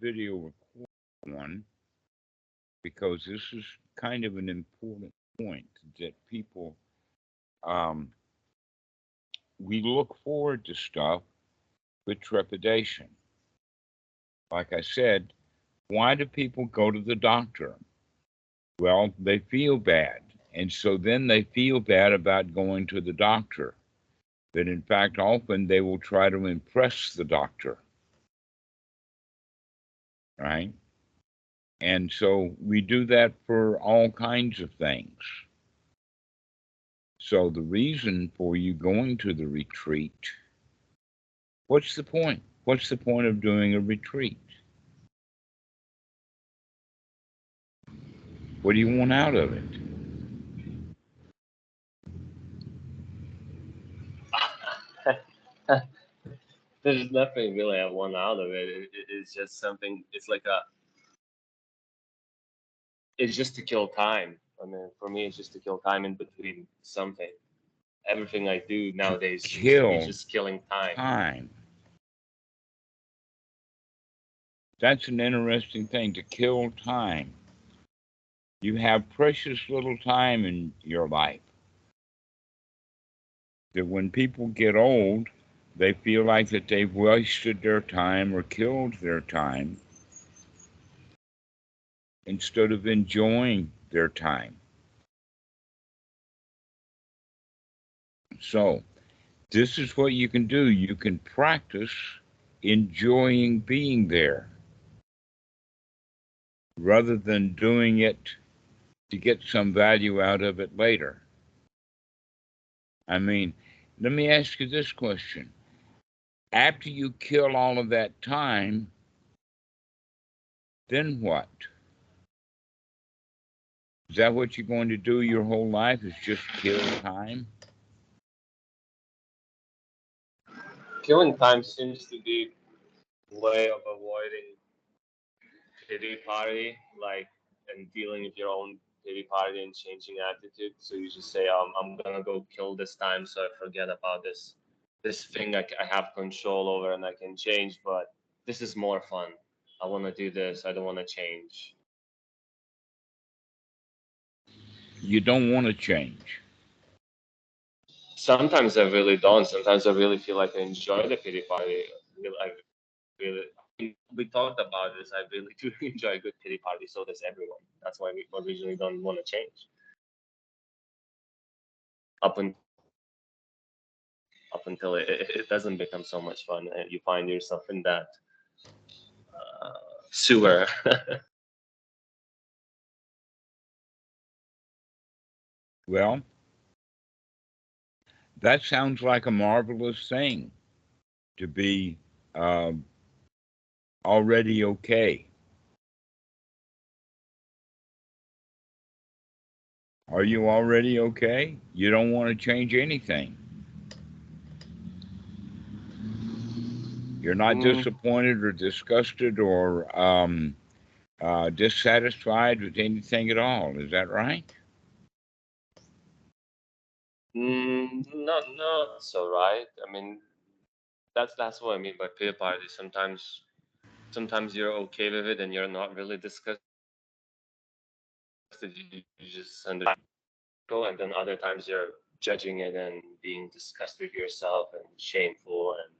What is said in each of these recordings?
video record one because this is kind of an important point that people um, we look forward to stuff with trepidation. Like I said, why do people go to the doctor? Well, they feel bad. And so then they feel bad about going to the doctor. But in fact, often they will try to impress the doctor. Right? And so we do that for all kinds of things. So the reason for you going to the retreat, what's the point? What's the point of doing a retreat? What do you want out of it? There's nothing really I want out of it. It's just something. It's like it's just to kill time. I mean, for me, it's just to kill time in between something. Everything I do nowadays seems to be just killing time. That's an interesting thing, to kill time. You have precious little time in your life. That when people get old, they feel like that they've wasted their time or killed their time instead of enjoying their time. So, this is what you can do. You can practice enjoying being there rather than doing it to get some value out of it later. I mean, let me ask you this question. After you kill all of that time, then what? Is that what you're going to do your whole life, is just kill time? Killing time seems to be a way of avoiding pity party, like, and dealing with your own pity party and changing attitude. So you just say, I'm gonna go kill this time, so I forget about this thing I have control over and I can change. But this is more fun. I want to do this. I don't want to change. You don't want to change. Sometimes I really don't. Sometimes I really feel like I enjoy the pity party. We talked about this. I really do enjoy a good pity party. So does everyone. That's why we originally don't want to change. Up until it doesn't become so much fun and you find yourself in that sewer. Well, that sounds like a marvelous thing, to be already okay. Are you already okay? You don't want to change anything. You're not disappointed or disgusted or dissatisfied with anything at all. Is that right? Not so right. I mean, that's what I mean by pity party. Sometimes you're okay with it and you're not really disgusted. You just understand. And then other times you're judging it and being disgusted with yourself and shameful, and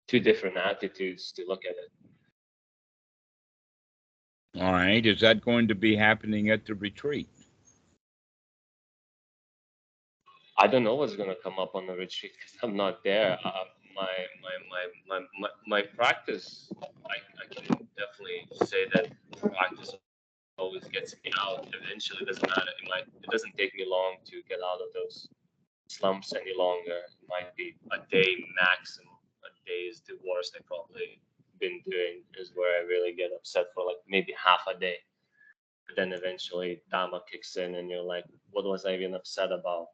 two different attitudes to look at it. All right. Is that going to be happening at the retreat? I don't know what's gonna come up on the retreat because I'm not there. My practice, I can definitely say that practice always gets me out. Eventually, it doesn't matter. It doesn't take me long to get out of those slumps any longer. It might be a day max, and a day is the worst I probably been doing, is where I really get upset for like maybe half a day. But then eventually Dhamma kicks in and you're like, what was I even upset about?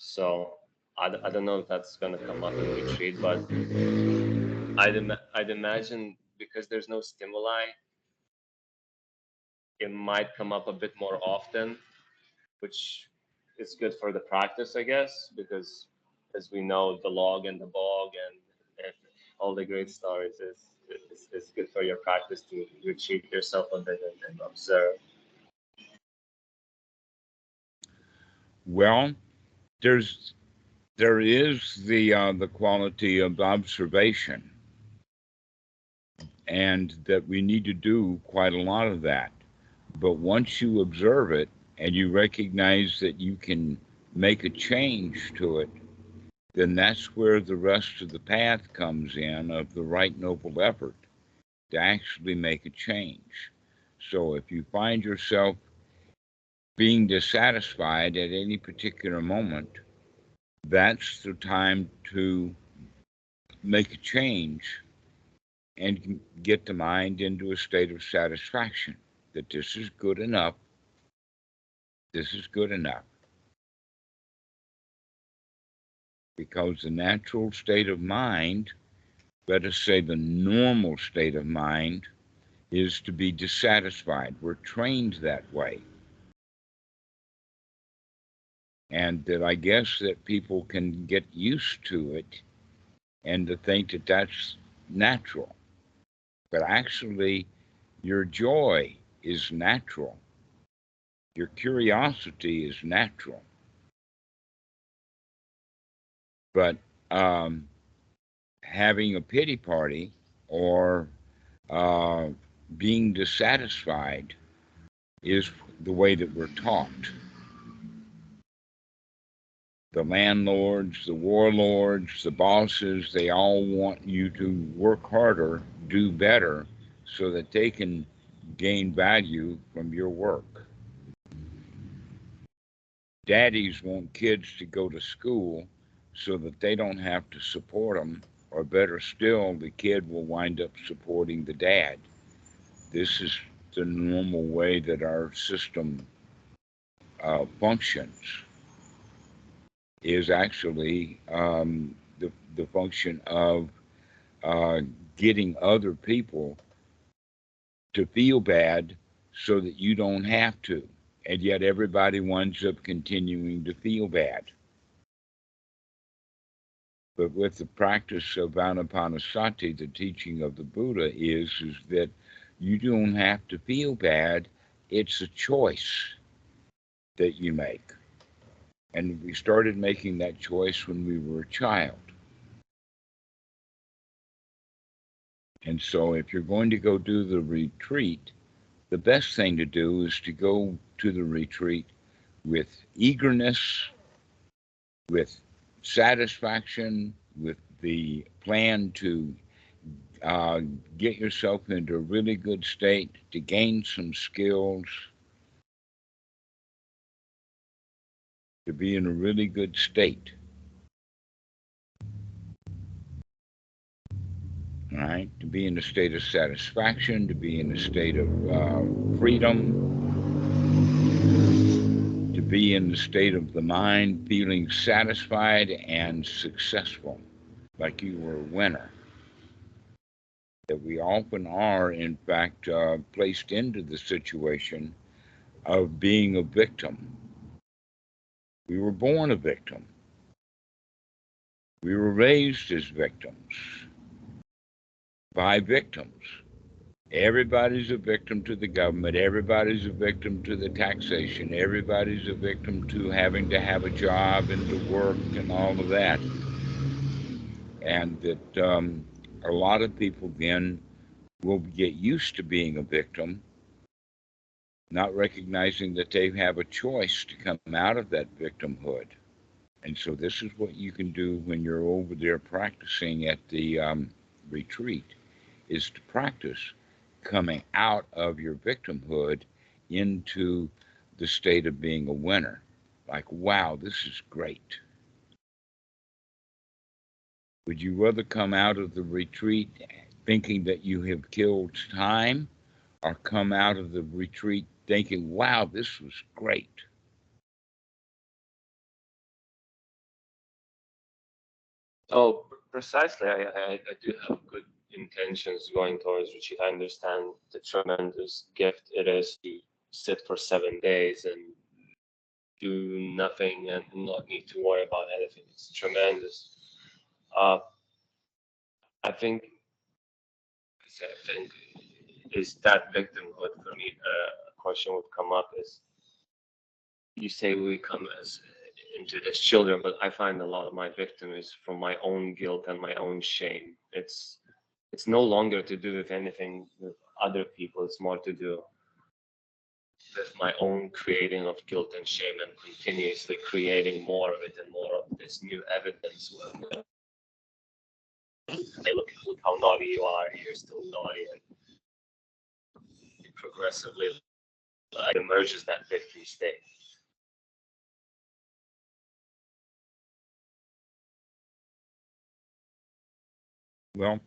So I don't know if that's going to come up in retreat, but I'd imagine because there's no stimuli, it might come up a bit more often, which is good for the practice, I guess, because as we know, the log and the bog and all the great stories is it's good for your practice to retreat yourself a bit and observe. Well, there is the quality of observation, and that we need to do quite a lot of that. But once you observe it and you recognize that you can make a change to it, then that's where the rest of the path comes in, of the right noble effort to actually make a change. So if you find yourself being dissatisfied at any particular moment, that's the time to make a change and get the mind into a state of satisfaction that this is good enough. This is good enough. Because the natural state of mind, let us say the normal state of mind, is to be dissatisfied. We're trained that way. And that I guess that people can get used to it and to think that that's natural. But actually, your joy is natural. Your curiosity is natural. But having a pity party or being dissatisfied is the way that we're taught. The landlords, the warlords, the bosses, they all want you to work harder, do better, so that they can gain value from your work. Daddies want kids to go to school so that they don't have to support them, or better still, the kid will wind up supporting the dad. This is the normal way that our system functions. Is actually the function of getting other people to feel bad so that you don't have to. And yet everybody winds up continuing to feel bad. But with the practice of Anapanasati, the teaching of the Buddha is that you don't have to feel bad. It's a choice that you make. And we started making that choice when we were a child. And so if you're going to go do the retreat, the best thing to do is to go to the retreat with eagerness, with satisfaction, with the plan to get yourself into a really good state, to gain some skills, to be in a really good state. All right, to be in a state of satisfaction, to be in a state of freedom, to be in the state of the mind feeling satisfied and successful, like you were a winner. That we often are, in fact, placed into the situation of being a victim. We were born a victim. We were raised as victims by victims. Everybody's a victim to the government. Everybody's a victim to the taxation. Everybody's a victim to having to have a job and to work and all of that. And that a lot of people then will get used to being a victim, not recognizing that they have a choice to come out of that victimhood. And so this is what you can do when you're over there practicing at the retreat, is to practice coming out of your victimhood into the state of being a winner. Like, wow, this is great. Would you rather come out of the retreat thinking that you have killed time, or come out of the retreat thinking, wow, this was great? Oh, precisely. I do have good intentions going towards retreat. I understand the tremendous gift it is to sit for 7 days and do nothing and not need to worry about anything. It's tremendous. I think I think is that victimhood for me. A question would come up is, you say we come into as children, but I find a lot of my victim is from my own guilt and my own shame. It's no longer to do with anything with other people. It's more to do with my own creating of guilt and shame, and continuously creating more of it and more of this new evidence. Hey, look how naughty you are. You're still naughty, and it progressively emerges that victim state. Well,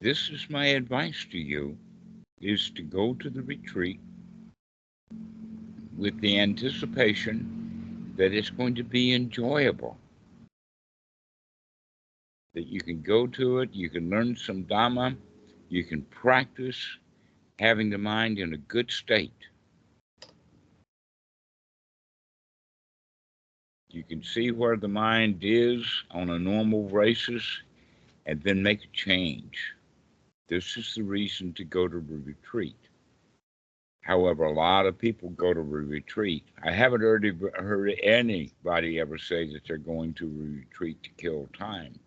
this is my advice to you, is to go to the retreat with the anticipation that it's going to be enjoyable. That you can go to it, you can learn some Dhamma, you can practice having the mind in a good state. You can see where the mind is on a normal basis and then make a change. This is the reason to go to a retreat. However, a lot of people go to a retreat. I haven't heard anybody ever say that they're going to a retreat to kill time.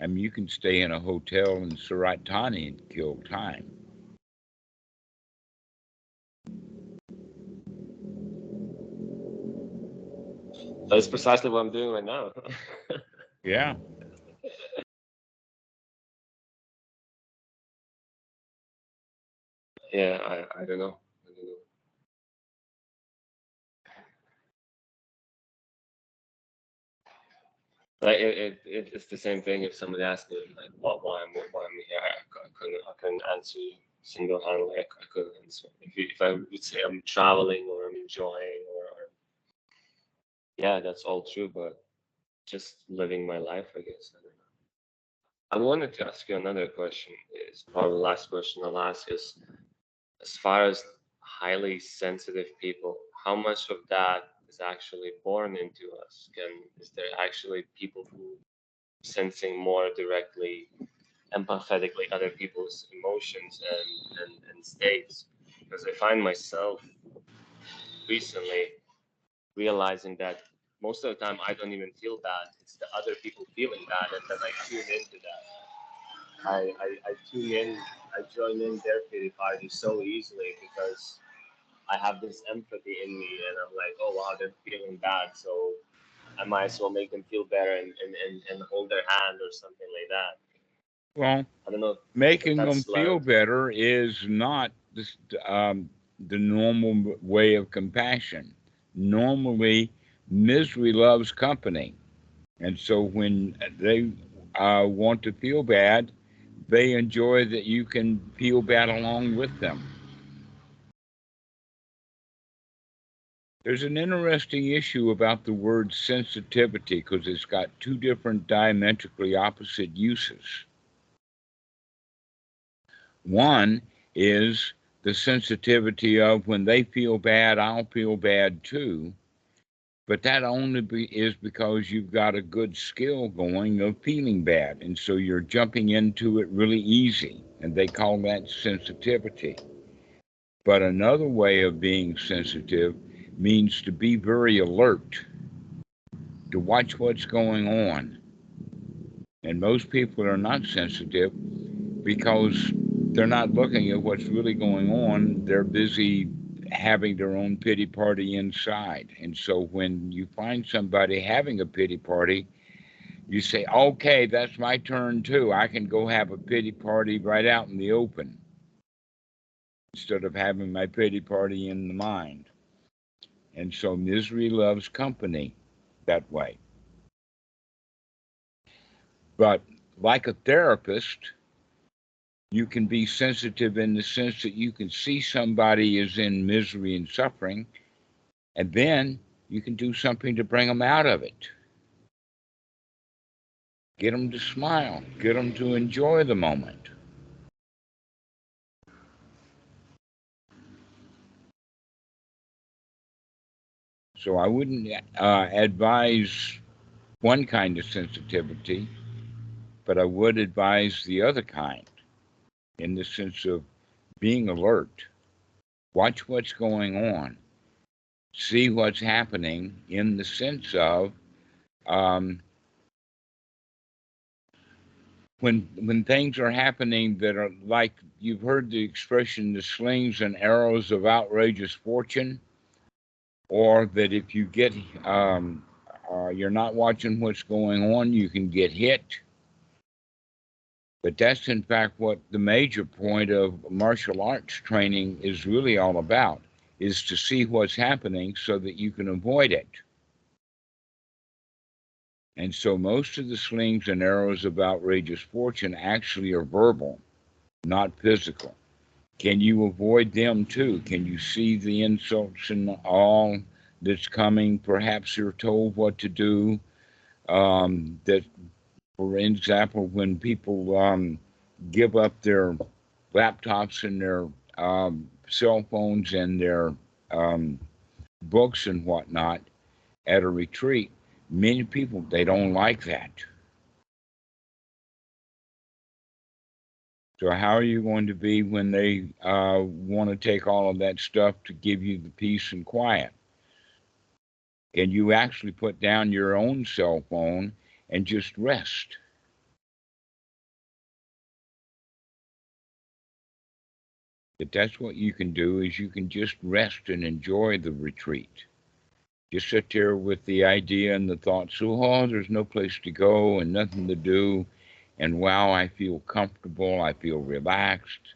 I mean, you can stay in a hotel in Surat Thani and kill time. That's precisely what I'm doing right now. Yeah. Yeah, I don't know. Like it's the same thing. If somebody asked me like why I'm here, I couldn't answer you single-handedly. I couldn't answer. If I would say I'm traveling or I'm enjoying or yeah, that's all true. But just living my life, I guess. I don't know. I wanted to ask you another question. It's probably the last question I'll ask is, as far as highly sensitive people, how much of that is actually born into us? Is there actually people who sensing more directly, empathetically other people's emotions and states? Because I find myself recently realizing that most of the time I don't even feel bad. It's the other people feeling bad, and then I tune into that. I tune in, I join in their pity party so easily because I have this empathy in me, and I'm like, oh wow, they're feeling bad, so I might as well make them feel better and hold their hand or something like that. Well, I don't know. making them feel better is not the normal way of compassion. Normally, misery loves company. And so when they want to feel bad, they enjoy that you can feel bad along with them. There's an interesting issue about the word sensitivity because it's got two different diametrically opposite uses. One is the sensitivity of when they feel bad, I'll feel bad too. But that only is because you've got a good skill going of feeling bad. And so you're jumping into it really easy. And they call that sensitivity. But another way of being sensitive means to be very alert, to watch what's going on. And most people are not sensitive because they're not looking at what's really going on. They're busy having their own pity party inside. And so when you find somebody having a pity party, you say, okay, that's my turn too. I can go have a pity party right out in the open instead of having my pity party in the mind. And so misery loves company that way. But like a therapist, you can be sensitive in the sense that you can see somebody is in misery and suffering, and then you can do something to bring them out of it. Get them to smile. Get them to enjoy the moment. So I wouldn't advise one kind of sensitivity, but I would advise the other kind. in the sense of being alert. Watch what's going on. See what's happening in the sense of um, when things are happening that are like you've heard the expression, the slings and arrows of outrageous fortune, or that if you get you're not watching what's going on, you can get hit. But that's in fact what the major point of martial arts training is really all about, is to see what's happening so that you can avoid it. And so most of the slings and arrows of outrageous fortune actually are verbal, not physical. Can you avoid them too? Can you see the insults and all that's coming? Perhaps you're told what to do. That, for example, when people give up their laptops and their cell phones and their um, books and whatnot at a retreat, many people, they don't like that. So how are you going to be when they want to take all of that stuff to give you the peace and quiet? Can you actually put down your own cell phone and just rest? But that's what you can do, is you can just rest and enjoy the retreat. Just sit there with the idea and the thoughts, oh, there's no place to go and nothing to do. And wow, I feel comfortable. I feel relaxed.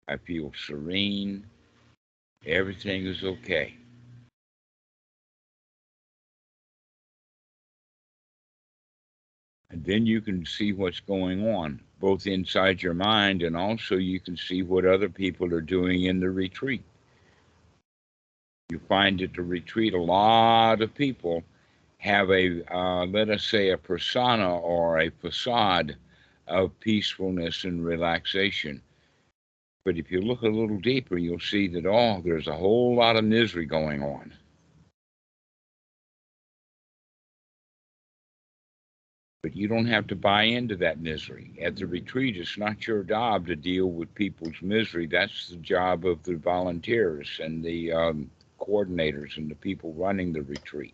I feel serene. Everything is okay. And then you can see what's going on, both inside your mind, and also you can see what other people are doing in the retreat. You find at the retreat, a lot of people have let us say, a persona or a facade of peacefulness and relaxation. But if you look a little deeper, you'll see that, oh, there's a whole lot of misery going on. But you don't have to buy into that misery. At the retreat, it's not your job to deal with people's misery. That's the job of the volunteers and the coordinators and the people running the retreat.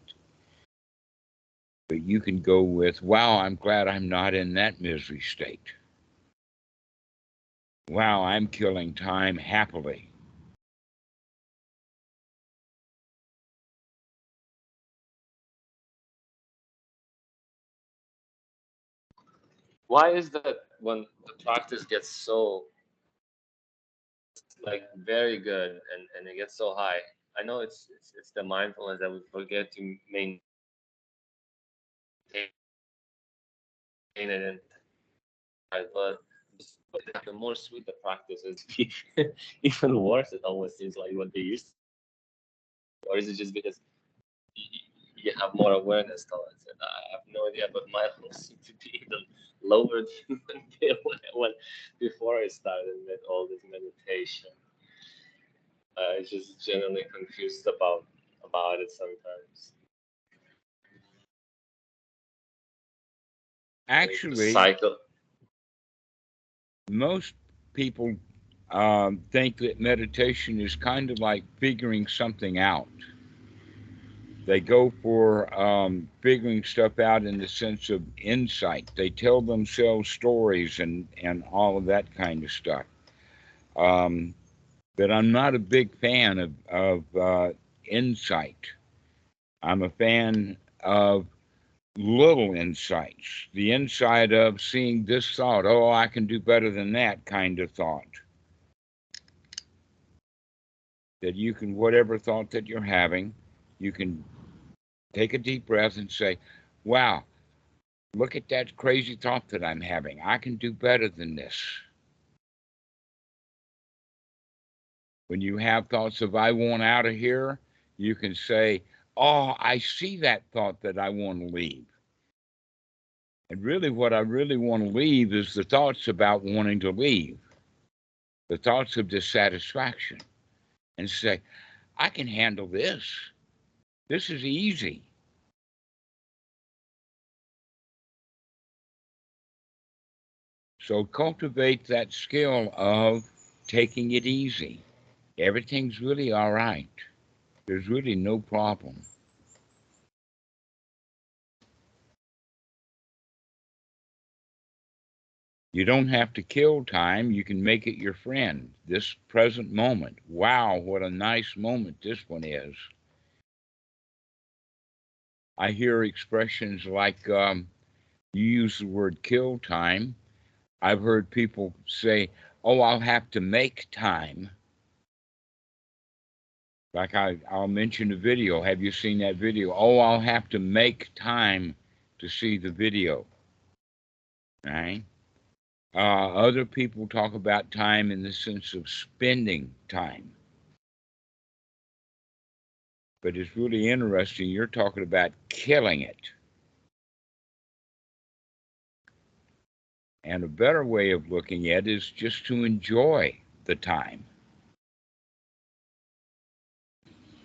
But you can go with, wow, I'm glad I'm not in that misery state. Wow, I'm killing time happily. Why is that when the practice gets so like very good and it gets so high? I know it's the mindfulness that we forget to maintain it, and but the more sweet the practice is, even worse it always seems like what they used to. Or is it just because you have more awareness towards it? I have no idea, but my levels seem to be even lower than when before I started with all this meditation. Just generally confused about it sometimes. The Actually, cycle. most people think that meditation is kind of like figuring something out. They go for figuring stuff out in the sense of insight. They tell themselves stories and all of that kind of stuff. Um, but I'm not a big fan of insight. I'm a fan of little insights. The insight of seeing this thought, oh, I can do better than that kind of thought. That you can, whatever thought that you're having, you can take a deep breath and say, wow, look at that crazy thought that I'm having. I can do better than this. When you have thoughts of, I want out of here, you can say, oh, I see that thought that I want to leave. And really, what I really want to leave is the thoughts about wanting to leave, the thoughts of dissatisfaction, and say, I can handle this. This is easy. So cultivate that skill of taking it easy. Everything's really all right. There's really no problem. You don't have to kill time. You can make it your friend. This present moment. Wow, what a nice moment this one is. I hear expressions like you use the word kill time. I've heard people say, oh, I'll have to make time. Like I'll mention the video. Have you seen that video? Oh, I'll have to make time to see the video. Right? Other people talk about time in the sense of spending time. But it's really interesting. You're talking about killing it. And a better way of looking at it is just to enjoy the time.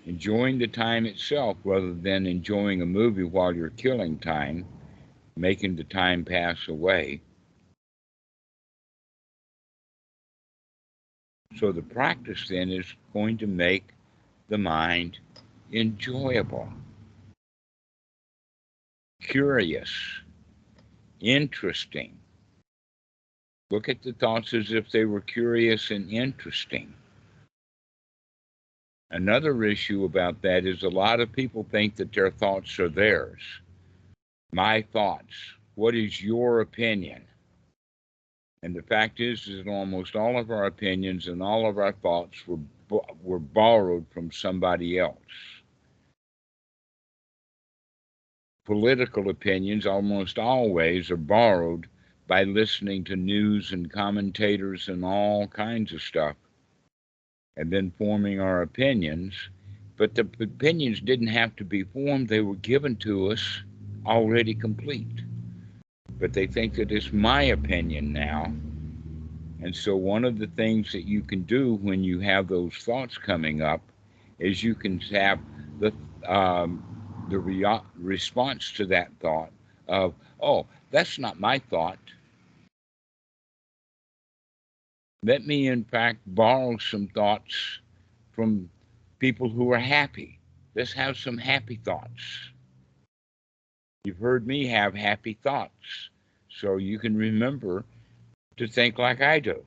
Enjoying the time itself rather than enjoying a movie while you're killing time, making the time pass away. So the practice then is going to make the mind enjoyable, curious, interesting. Look at the thoughts as if they were curious and interesting. Another issue about that is a lot of people think that their thoughts are theirs. My thoughts. What is your opinion? And the fact is that almost all of our opinions and all of our thoughts were borrowed from somebody else. Political opinions almost always are borrowed by listening to news and commentators and all kinds of stuff, and then forming our opinions. But the opinions didn't have to be formed. They were given to us already complete. But they think that it's my opinion now. And so one of the things that you can do when you have those thoughts coming up is you can have the response to that thought of, oh, that's not my thought. Let me, in fact, borrow some thoughts from people who are happy. Let's have some happy thoughts. You've heard me have happy thoughts, so you can remember to think like I do.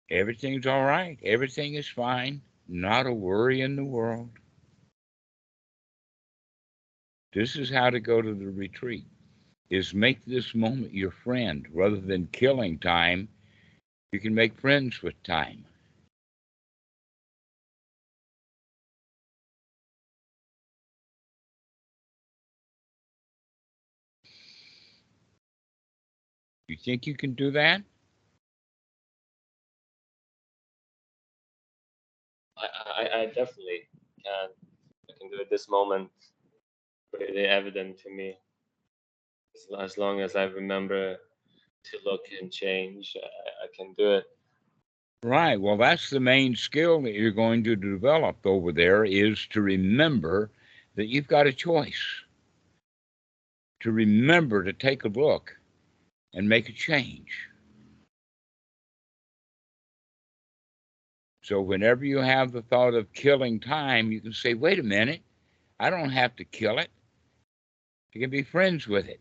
Everything's all right. Everything is fine. Not a worry in the world. This is how to go to the retreat, is make this moment your friend. Rather than killing time, you can make friends with time. You think you can do that? I definitely can. I can do it this moment. Pretty evident to me. As long as I remember to look and change, I can do it. Right. Well, that's the main skill that you're going to develop over there, is to remember that you've got a choice. To remember to take a look and make a change. So whenever you have the thought of killing time, you can say, wait a minute, I don't have to kill it. You can be friends with it.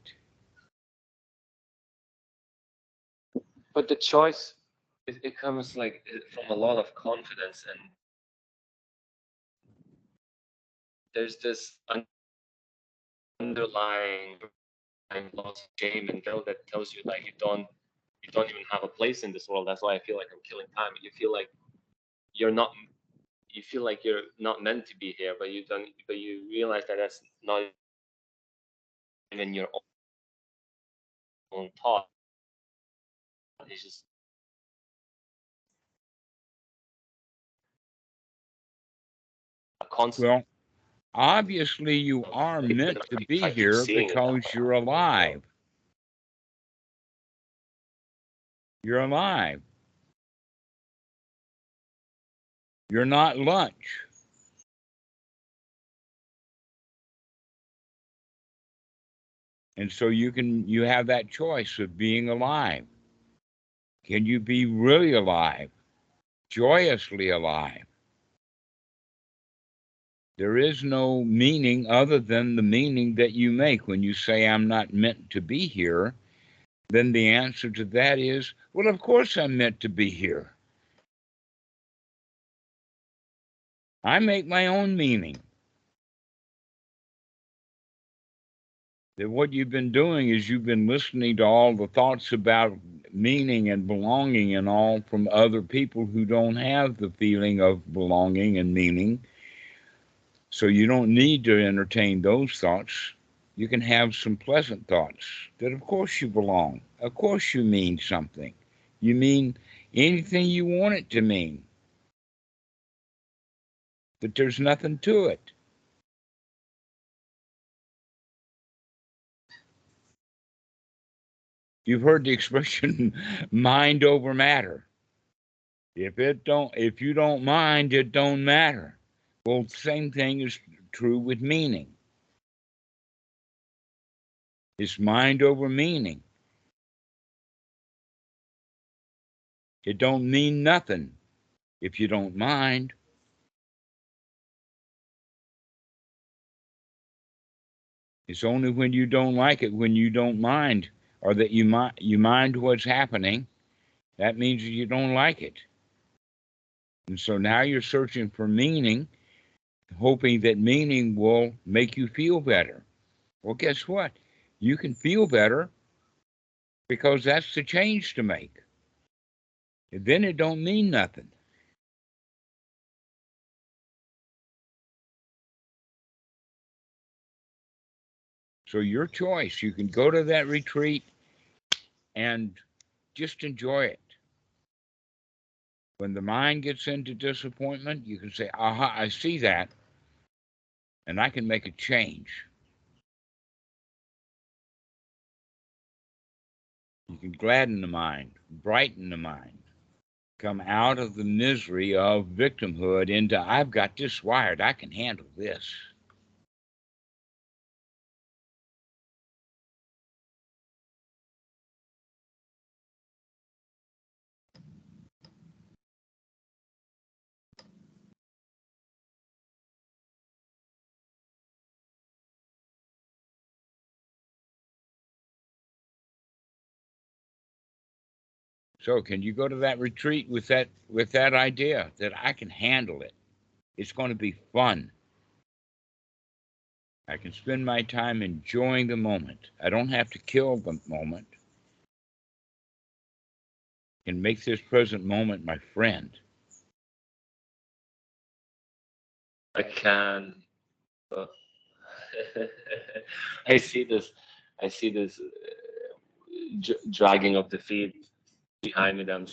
But the choice, it comes like from a lot of confidence, and there's this underlying lots of shame and guilt that tells you like you don't even have a place in this world. That's why I feel like I'm killing time. You feel like you're not. You feel like you're not meant to be here, but you don't. But you realize that that's not even your own thought. It's just a constant. Well, obviously you are meant to be I keep here seeing it that because you're alive. You're alive. You're not lunch. And so you have that choice of being alive. Can you be really alive, joyously alive? There is no meaning other than the meaning that you make when you say, I'm not meant to be here. Then the answer to that is, well, of course I'm meant to be here. I make my own meaning. That what you've been doing is you've been listening to all the thoughts about meaning and belonging and all from other people who don't have the feeling of belonging and meaning. So you don't need to entertain those thoughts. You can have some pleasant thoughts that of course you belong. Of course you mean something. You mean anything you want it to mean. But there's nothing to it. You've heard the expression mind over matter. If you don't mind, it don't matter. Well, the same thing is true with meaning. It's mind over meaning. It don't mean nothing if you don't mind. It's only when you don't like it, when you don't mind, or that you mind what's happening. That means you don't like it. And so now you're searching for meaning, hoping that meaning will make you feel better. Well, guess what? You can feel better because that's the change to make. And then it don't mean nothing. So your choice. You can go to that retreat and just enjoy it. When the mind gets into disappointment, you can say, aha, I see that, and I can make a change. You can gladden the mind, brighten the mind, come out of the misery of victimhood into, I've got this wired, I can handle this. So can you go to that retreat with that idea that I can handle it? It's going to be fun. I can spend my time enjoying the moment. I don't have to kill the moment. I can make this present moment my friend. I can. uh, I see this. I see this dragging of the feet behind me that I'm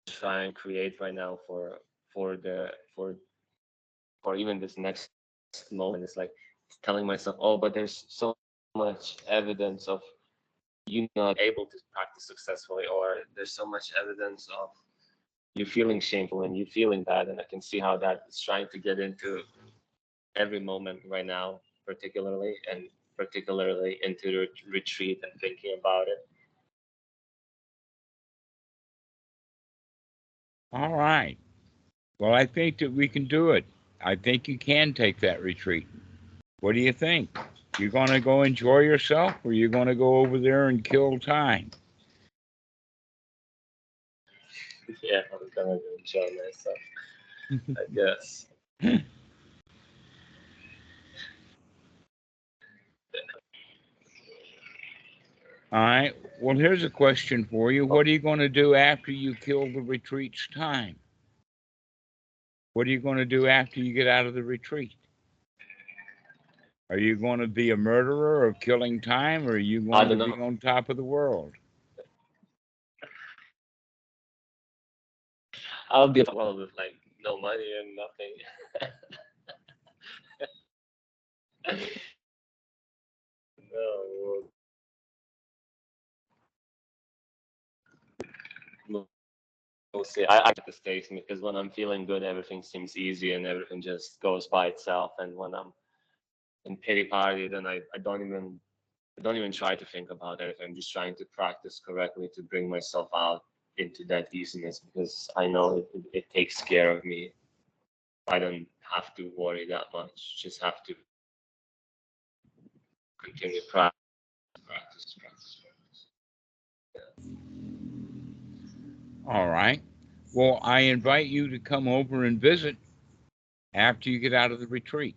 trying to create right now for the for even this next moment. It's like telling myself, oh, but there's so much evidence of you not able to practice successfully, or there's so much evidence of you feeling shameful and you feeling bad, and I can see how that is trying to get into every moment right now, particularly into the retreat and thinking about it. All right. Well, I think that we can do it. I think you can take that retreat. What do you think? You going to go enjoy yourself, or you going to go over there and kill time? Yeah, I'm gonna enjoy myself, I guess. All right. Well, here's a question for you. What are you going to do after you kill the retreat's time? What are you going to do after you get out of the retreat? Are you going to be a murderer of killing time, or are you I going to don't be know. on top of the world? I'll be well with like no money and nothing. No, we'll see. I like the stage because when I'm feeling good, everything seems easy and everything just goes by itself. And when I'm in pity party, then I don't even don't even try to think about anything. I'm just trying to practice correctly to bring myself out into that easiness, because I know it takes care of me. I don't have to worry that much. Just have to continue practice. All right. Well, I invite you to come over and visit after you get out of the retreat.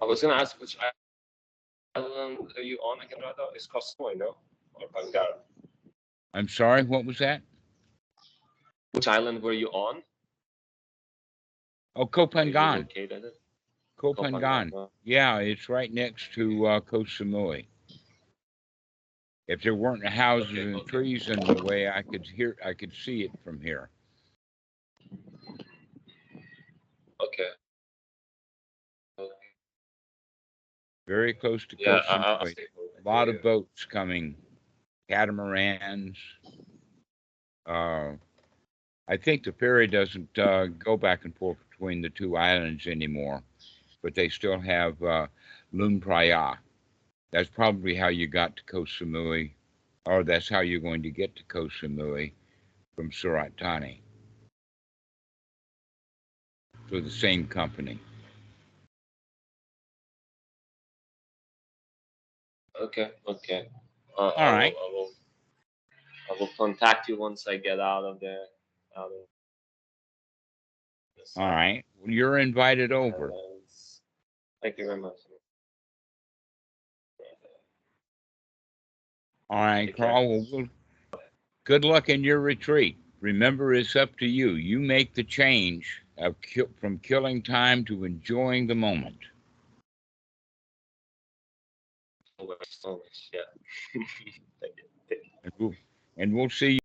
I was gonna ask, which island are you on again, Radha? Is Koh Samui, no? Or Pangan? I'm sorry, what was that? Which island were you on? Oh, Koh Were you Phangan. located at? Koh Koh Phangan. Phangan. Yeah, it's right next to Koh Samui. If there weren't houses and trees in the way, I could see it from here. Okay. Very close to Yeah, Koh I'll Samui. stay over A lot there. of boats coming, catamarans. I think the ferry doesn't go back and forth between the two islands anymore, but they still have Lung Praya. That's probably how you got to Koh Samui, or that's how you're going to get to Koh Samui from Surat Thani. So the same company. Okay. All right. I will contact you once I get out of the out of the All site. right. Well, you're invited over. Thank you very much. All right, Take care. Karl. Well, good luck in your retreat. Remember, it's up to you. You make the change from killing time to enjoying the moment. Always, yeah. Thank you. And we'll see you.